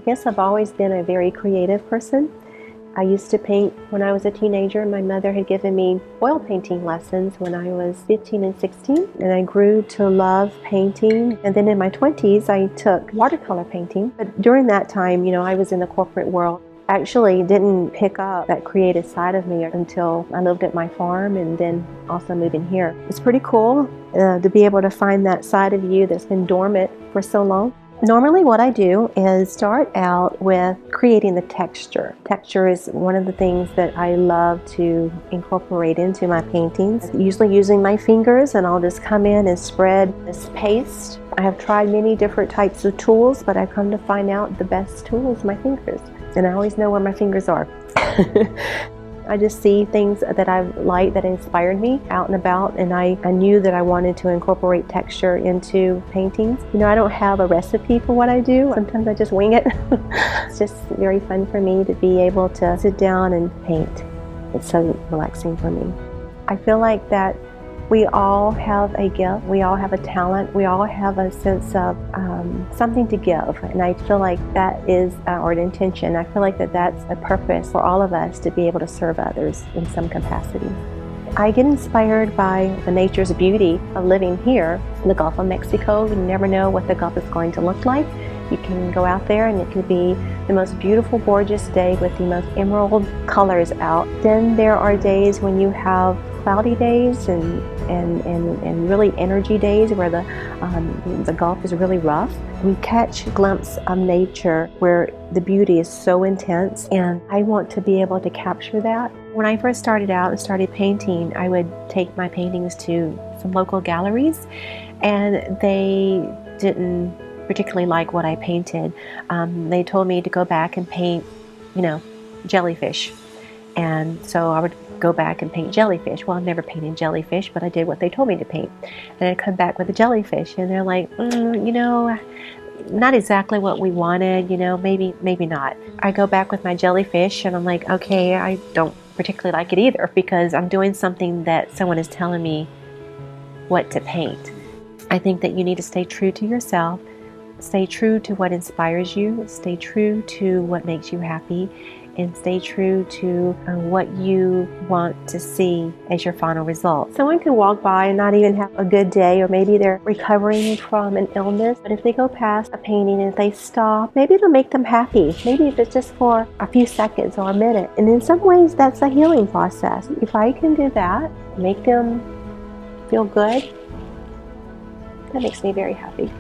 guess I've always been a very creative person. I used to paint when I was a teenager. My mother had given me oil painting lessons when I was 15 and 16, and I grew to love painting. And then in my 20s, I took watercolor painting. But during that time, I was in the corporate world. Actually didn't pick up that creative side of me until I lived at my farm and then also moving here. It's pretty cool to be able to find that side of you that's been dormant for so long. Normally what I do is start out with creating the texture. Texture is one of the things that I love to incorporate into my paintings. Usually using my fingers, and I'll just come in and spread this paste. I have tried many different types of tools, but I've come to find out the best tool is my fingers. And I always know where my fingers are. I just see things that I've liked that inspired me out and about, and I knew that I wanted to incorporate texture into paintings. I don't have a recipe for what I do. Sometimes I just wing it. It's just very fun for me to be able to sit down and paint. It's so relaxing for me. I feel like that we all have a gift, we all have a talent, we all have a sense of something to give, and I feel like that is our intention. I feel like that's a purpose for all of us to be able to serve others in some capacity. I get inspired by the nature's beauty of living here in the Gulf of Mexico. You never know what the Gulf is going to look like. You can go out there and it can be the most beautiful, gorgeous day with the most emerald colors out. Then there are days when you have cloudy days and really energy days where the Gulf is really rough. We catch a glimpse of nature where the beauty is so intense, and I want to be able to capture that. When I first started out and started painting, I would take my paintings to some local galleries, and they didn't particularly like what I painted. They told me to go back and paint, jellyfish. And so I would go back and paint jellyfish. Well, I've never painted jellyfish, but I did what they told me to paint. And I'd come back with a jellyfish, and they're like, not exactly what we wanted, maybe not. I go back with my jellyfish, and I'm like, okay, I don't particularly like it either, because I'm doing something that someone is telling me what to paint. I think that you need to stay true to yourself, stay true to what inspires you, stay true to what makes you happy, and stay true to what you want to see as your final result. Someone can walk by and not even have a good day, or maybe they're recovering from an illness, but if they go past a painting and if they stop, maybe it'll make them happy. Maybe if it's just for a few seconds or a minute. And in some ways, that's a healing process. If I can do that, make them feel good, that makes me very happy.